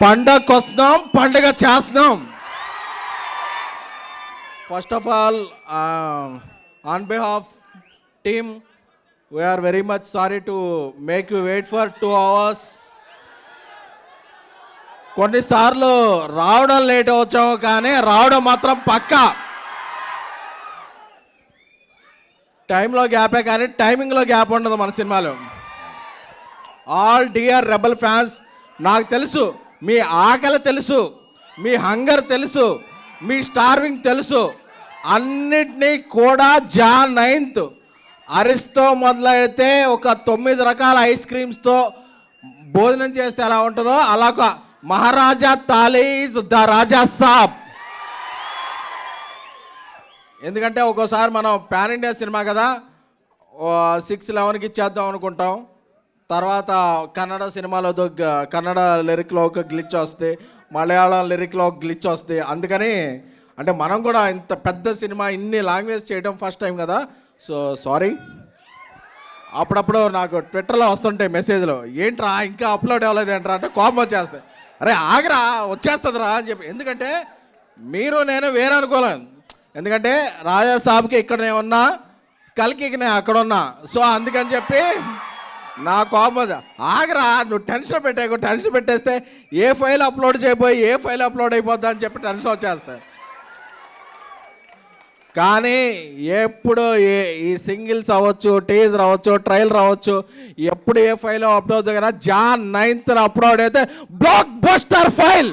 పండగకు వస్తున్నాం, పండగ చేస్తున్నాం. First of all, on behalf team, we are very much sorry to make you wait for 2 hours. కొన్నిసార్లు రావడం లేట్ వచ్చాము, కానీ రావడం మాత్రం పక్కా. టైంలో గ్యాపే కానీ టైమింగ్లో గ్యాప్ ఉండదు మన సినిమాలో. ఆల్ డియర్ రెబల్ ఫ్యాన్స్, నాకు తెలుసు మీ ఆకలి తెలుసు, మీ హంగర్ తెలుసు, మీ స్టార్వింగ్ తెలుసు. అన్నిటినీ కూడా జాన్ 9th అరిస్తో మొదలైతే ఒక 9 రకాల ఐస్ క్రీమ్స్తో భోజనం చేస్తే ఎలా ఉంటుందో అలా ఒక మహారాజా తాలీజ్ ద రాజా సాబ్. ఎందుకంటే ఒక్కోసారి మనం పాన్ ఇండియా సినిమా కదా, 6-11కి ఇచ్చేద్దాం అనుకుంటాం. తర్వాత కన్నడ సినిమాలో కన్నడ లిరిక్లో ఒక గ్లిచ్ వస్తుంది, మలయాళం లిరిక్లో ఒక గ్లిచ్ వస్తుంది. అందుకని అంటే మనం కూడా ఇంత పెద్ద సినిమా ఇన్ని లాంగ్వేజ్ చేయడం ఫస్ట్ టైం కదా, సో సారీ. అప్పుడప్పుడు నాకు ట్విట్టర్లో వస్తుంటాయి మెసేజ్లు, ఏంట్రా ఇంకా అప్లోడ్ అవ్వలేదు ఏంట్రా అంటే కోపం వచ్చేస్తాయి. అరే ఆగరా, వచ్చేస్తుందిరా అని చెప్పి. ఎందుకంటే మీరు నేను వేరే అనుకోలేను. ఎందుకంటే రాజా సాబ్కి ఇక్కడ నేను ఉన్నా, కల్కికి నేను అక్కడ ఉన్నా. సో అందుకని చెప్పి నా కోపం, ఆగరా నువ్వు టెన్షన్ టెన్షన్ పెట్టేస్తే ఏ ఫైల్ అప్లోడ్ చేయబోయి ఏ ఫైల్ అప్లోడ్ అయిపోద్దా అని చెప్పి టెన్షన్ వచ్చేస్తాయి. కానీ ఎప్పుడు ఈ సింగిల్స్ అవ్వచ్చు, టీజర్ అవ్వచ్చు, ట్రైలర్ అవ్వచ్చు, ఎప్పుడు ఏ ఫైల్ అప్లోడ్ అవుతుంది కదా, జాన్ 9th అప్లోడ్ అయితే బ్లాక్ బస్టర్ ఫైల్.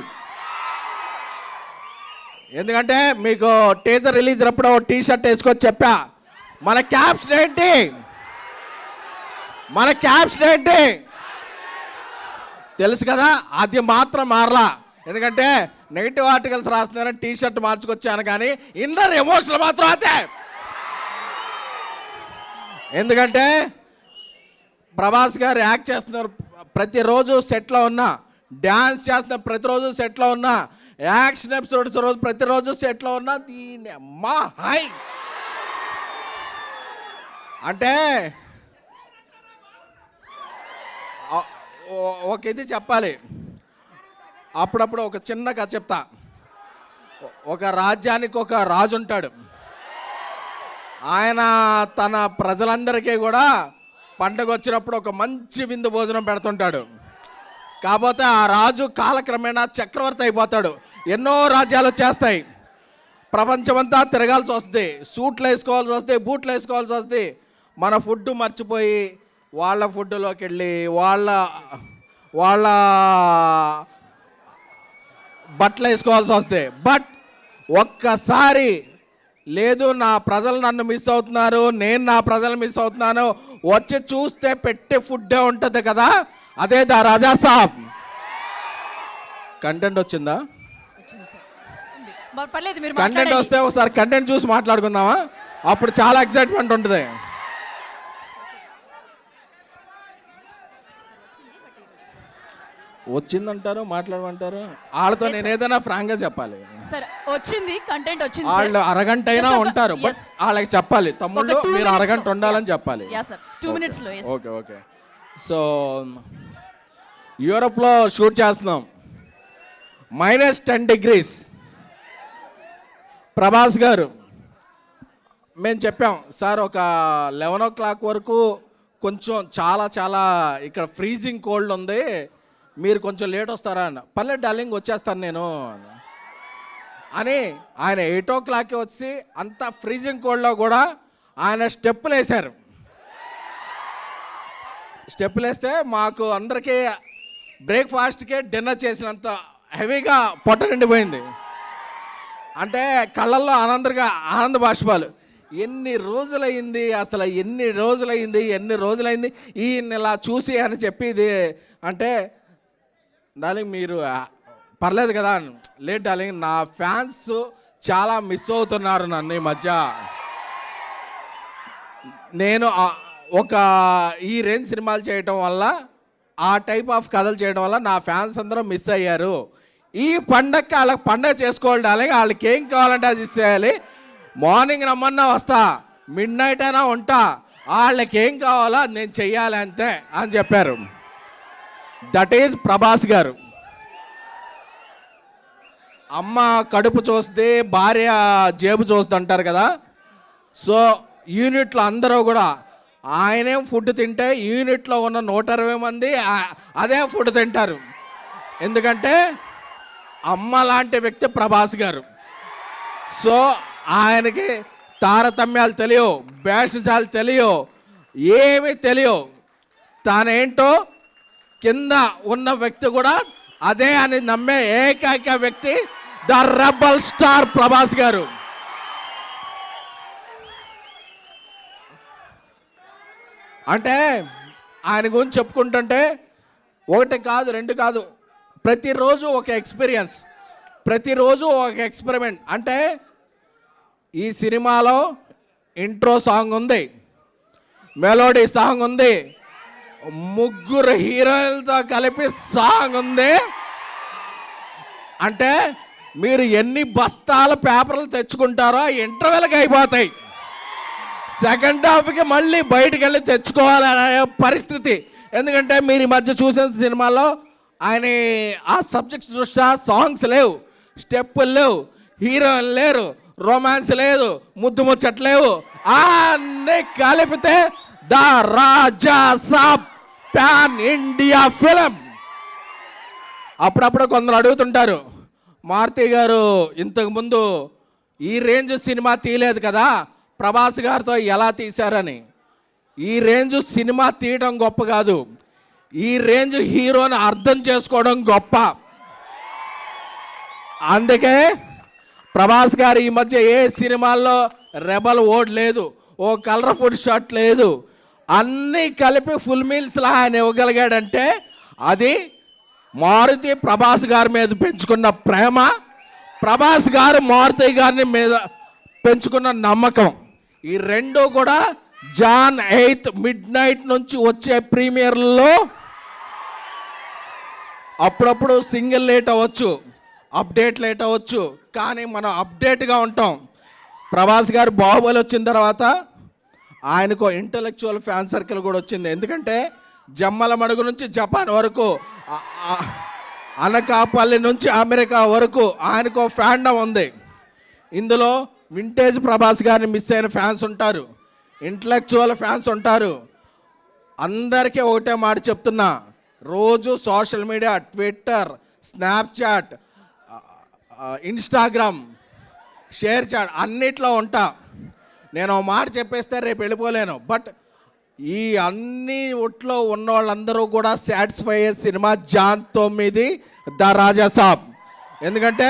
ఎందుకంటే మీకు టీజర్ రిలీజ్ అప్పుడు టీ షర్ట్ వేసుకొని చెప్పా, మన క్యాప్షన్ ఏంటి, మన క్యాప్షన్ ఏంటి తెలుసు కదా, అది మాత్రం మారలా. ఎందుకంటే నెగిటివ్ ఆర్టికల్స్ రాస్తున్నారని టీ షర్ట్ మార్చుకొచ్చాను, కానీ ఇన్నర్ ఎమోషనల్ మాత్రం అదే. ఎందుకంటే ప్రభాస్ గారు యాక్ట్ చేస్తున్నారు ప్రతిరోజు సెట్లో ఉన్నా, డ్యాన్స్ చేస్తున్నారు ప్రతిరోజు సెట్లో ఉన్నా, యాక్షన్ ఎపిసోడ్స్ రోజు ప్రతిరోజు సెట్లో ఉన్నా. దీని అమ్మా హై అంటే ఒక ఇది చెప్పాలి. అప్పుడప్పుడు ఒక చిన్న కథ చెప్తా. ఒక రాజ్యానికి ఒక రాజు ఉంటాడు. ఆయన తన ప్రజలందరికీ కూడా పండగ వచ్చినప్పుడు ఒక మంచి విందు భోజనం పెడుతుంటాడు. కాకపోతే ఆ రాజు కాలక్రమేణా చక్రవర్తి అయిపోతాడు. ఎన్నో రాజ్యాలు వచ్చేస్తాయి, ప్రపంచమంతా తిరగాల్సి వస్తుంది, సూట్లు వేసుకోవాల్సి వస్తుంది, బూట్లు వేసుకోవాల్సి వస్తుంది. మన ఫుడ్ మర్చిపోయి వాళ్ళ ఫుడ్లోకి వెళ్ళి వాళ్ళ బట్టలు వేసుకోవాల్సి వస్తే. బట్ ఒక్కసారి లేదు, నా ప్రజలు నన్ను మిస్ అవుతున్నారు, నేను నా ప్రజలు మిస్ అవుతున్నాను, వచ్చి చూస్తే పెట్టే ఫుడ్డే ఉంటుంది కదా, అదే ద రాజా సాబ్. కంటెంట్ వచ్చిందా? కంటెంట్ వస్తే ఒకసారి కంటెంట్ చూసి మాట్లాడుకుందామా? అప్పుడు చాలా ఎక్సైట్మెంట్ ఉంటుంది. వచ్చిందంటారు, మాట్లాడమంటారు. వాళ్ళతో నేను ఏదైనా ఫ్రాంక్ గా చెప్పాలి. వచ్చింది కంటెంట్ వచ్చింది, వాళ్ళు అరగంట అయినా ఉంటారు, బట్ వాళ్ళకి చెప్పాలి, తమ్ముళ్ళు మీరు అరగంట ఉండాలని చెప్పాలి. 2 minutes లో. Okay okay. సో యూరోప్లో షూట్ చేస్తున్నాం, -10 degrees. ప్రభాస్ గారు మేము చెప్పాం, సార్ ఒక 11 o'clock వరకు కొంచెం చాలా ఇక్కడ ఫ్రీజింగ్ కోల్డ్ ఉంది, మీరు కొంచెం లేట్ వస్తారా అన్న. పర్లేదు డార్లింగ్ వచ్చేస్తాను నేను అని ఆయన 8 o'clock వచ్చి అంత ఫ్రీజింగ్ కోల్డ్లో కూడా ఆయన స్టెప్పులు వేశారు. స్టెప్పులు వేస్తే మాకు అందరికీ బ్రేక్ఫాస్ట్కే డిన్నర్ చేసినంత హెవీగా పొట్ట నిండిపోయింది. అంటే కళ్ళల్లో ఆనంద బాష్పాలు. ఎన్ని రోజులైంది అసలు, ఎన్ని రోజులైంది ఈయన ఇలా చూసి అని చెప్పి అంటే, డార్లింగ్ మీరు పర్లేదు కదా, లేట్ డార్లింగ్, నా ఫ్యాన్స్ చాలా మిస్ అవుతున్నారు నన్ను ఈ మధ్య. నేను ఒక ఈ రేంజ్ సినిమాలు చేయటం వల్ల, ఆ టైప్ ఆఫ్ కథలు చేయడం వల్ల నా ఫ్యాన్స్ అందరూ మిస్ అయ్యారు. ఈ పండగకి వాళ్ళకి పండగ చేసుకోవాలి డార్లింగ్, వాళ్ళకి ఏం కావాలంటే అది ఇచ్చేయాలి. మార్నింగ్ రమ్మన్నా వస్తా, మిడ్-నైట్ అయినా ఉంటా, వాళ్ళకి ఏం కావాలో అది నేను చెయ్యాలి అంతే అని చెప్పారు. దట్ ఈజ్ ప్రభాస్ గారు. అమ్మ కడుపు చూస్తే భార్య జేబు చూస్తుంది అంటారు కదా. సో యూనిట్లో అందరూ కూడా ఆయనేం ఫుడ్ తింటే యూనిట్లో ఉన్న 120 మంది అదే ఫుడ్ తింటారు. ఎందుకంటే అమ్మ లాంటి వ్యక్తి ప్రభాస్ గారు. సో ఆయనకి తారతమ్యాలు తెలియవు, భేషజాలు తెలియవు, ఏమీ తెలియవు. తానేంటో కింద ఉన్న వ్యక్తి కూడా అదే అని నమ్మే ఏకైక వ్యక్తి ద రెబల్ స్టార్ ప్రభాస్ గారు. అంటే ఆయన గురించి చెప్పుకుంటుంటే ఒకటి కాదు, రెండు కాదు, ప్రతిరోజు ఒక ఎక్స్పీరియన్స్, ప్రతిరోజు ఒక ఎక్స్పెరిమెంట్. అంటే ఈ సినిమాలో ఇంట్రో సాంగ్ ఉంది, మెలోడీ సాంగ్ ఉంది, ముగ్గురు హీరోయిన్లతో కలిపి సాంగ్ ఉంది. అంటే మీరు ఎన్ని బస్తాల పేపర్లు తెచ్చుకుంటారో ఇంటర్వెల్కి అయిపోతాయి. సెకండ్ హాఫ్కి మళ్ళీ బయటికి వెళ్ళి తెచ్చుకోవాలనే పరిస్థితి. ఎందుకంటే మీరు ఈ మధ్య చూసిన సినిమాలో ఆయన ఆ సబ్జెక్ట్స్ దృష్ట్యా సాంగ్స్ లేవు, స్టెప్పులు లేవు, హీరోయిన్ లేరు, రొమాన్స్ లేదు, ముద్దు ముచ్చట్లేవు. అన్నీ కలిపితే the Raja Saab pan India film. అప్పుడప్పుడు కొందరు అడుగుతుంటారు, మారుతి గారు ఇంతకుముందు ఈ రేంజ్ సినిమా తీయలేదు కదా, ప్రభాస్ గారితో ఎలా తీశారని. ఈ రేంజ్ సినిమా తీయడం గొప్ప కాదు, ఈ రేంజ్ హీరోని అర్థం చేసుకోవడం గొప్ప. అందుకే ప్రభాస్ గారు ఈ మధ్య ఏ సినిమాల్లో రెబల్ ఓడ్ లేదు, ఓ కలర్ఫుల్ షర్ట్ లేదు, అన్నీ కలిపి ఫుల్ మీల్స్లా ఆయన ఇవ్వగలిగాడంటే అది మారుతి ప్రభాస్ గారి మీద పెంచుకున్న ప్రేమ, ప్రభాస్ గారు మారుతి గారిని మీద పెంచుకున్న నమ్మకం. ఈ రెండు కూడా జాన్ 8 midnight నుంచి వచ్చే ప్రీమియర్లో అప్పుడప్పుడు సింగిల్ లేట్ అవ్వచ్చు, అప్డేట్ లేట్ అవ్వచ్చు, కానీ మనం అప్డేట్గా ఉంటాం. ప్రభాస్ గారు బాహుబలి వచ్చిన తర్వాత ఆయనకు ఇంటలెక్చువల్ ఫ్యాన్ సర్కిల్ కూడా వచ్చింది. ఎందుకంటే జమ్మల మడుగు నుంచి జపాన్ వరకు, అనకాపల్లి నుంచి అమెరికా వరకు ఆయనకు ఫ్యాండమ్ ఉంది. ఇందులో వింటేజ్ ప్రభాస్ గారిని మిస్ అయిన ఫ్యాన్స్ ఉంటారు, ఇంటలెక్చువల్ ఫ్యాన్స్ ఉంటారు. అందరికీ ఒకటే మాట చెప్తున్నా, రోజు social media, Twitter, Snapchat, Instagram, ShareChat అన్నిట్లో ఉంటా. నేను ఒక మాట చెప్పేస్తే రేపు వెళ్ళిపోలేను. బట్ ఈ అన్ని ఒట్లో ఉన్న వాళ్ళందరూ కూడా సాటిస్ఫై అయ్యే సినిమా జాన్ 9 ద రాజా సాబ్. ఎందుకంటే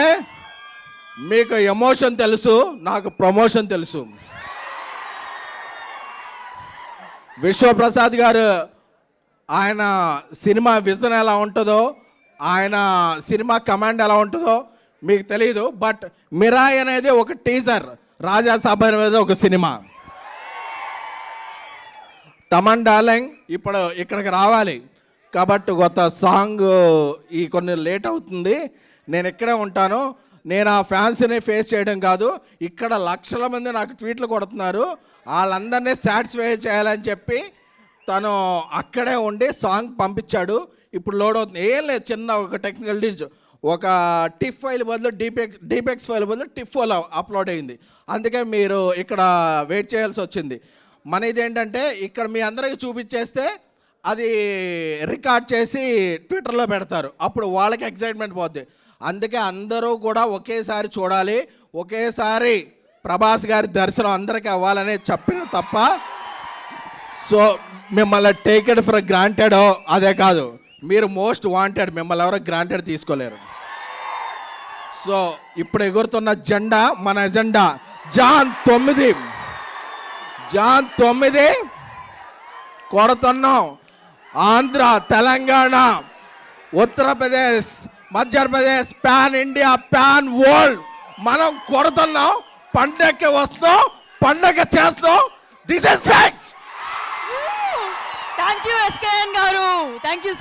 మీకు ఎమోషన్ తెలుసు, నాకు ప్రమోషన్ తెలుసు. విశ్వప్రసాద్ గారు ఆయన సినిమా విజన్ ఎలా ఉంటుందో, ఆయన సినిమా కమాండ్ ఎలా ఉంటుందో మీకు తెలియదు. బట్ మిరాయ్ అనేది ఒక టీజర్, రాజా సాబ్ అనేది ఒక సినిమా. తమన్ డార్లింగ్ ఇప్పుడు ఇక్కడికి రావాలి కాబట్టి కొత్త సాంగ్ ఈ కొన్ని లేట్ అవుతుంది. నేను ఇక్కడే ఉంటాను. నేను ఆ ఫ్యాన్స్ని ఫేస్ చేయడం కాదు, ఇక్కడ లక్షల మంది నాకు ట్వీట్లు కొడుతున్నారు, వాళ్ళందరినీ సాటిస్ఫై చేయాలని చెప్పి తను అక్కడే ఉండి సాంగ్ పంపించాడు. ఇప్పుడు లోడ్ అవుతుంది. ఏం లేదు, చిన్న ఒక టెక్నికల్ డిజ్, ఒక టిఫ్ ఫైల్ బదులు డీపెక్స్ ఫైల్ బదులు టిఫ్ ఫైల్ అప్లోడ్ అయింది. అందుకే మీరు ఇక్కడ వెయిట్ చేయాల్సి వచ్చింది. మన ఇదేంటంటే ఇక్కడ మీ అందరికీ చూపించేస్తే అది రికార్డ్ చేసి ట్విట్టర్లో పెడతారు, అప్పుడు వాళ్ళకి ఎక్సైట్మెంట్ పోద్ది. అందుకే అందరూ కూడా ఒకేసారి చూడాలి, ఒకేసారి ప్రభాస్ గారి దర్శనం అందరికీ అవ్వాలని చెప్పిన తప్ప సో మిమ్మల్ని టేక్ ఇట్ ఫర్ గ్రాంటెడ్ అదే కాదు, మీరు మోస్ట్ వాంటెడ్, మిమ్మల్ని ఎవరో గ్రాంటెడ్ తీసుకోలేరు. సో ఇప్పుడు ఎగురుతున్న జెండా మన ఎజెండా జాన్ 9 కొడుతున్నాం. Andhra, Telangana, Uttar Pradesh, Madhya Pradesh, pan India, pan world మనం కొడుతున్నాం. పండగకి వస్తాం, పండగ చేస్తాం. This is facts. Thank you SKN గారు, థ్యాంక్ యూ సో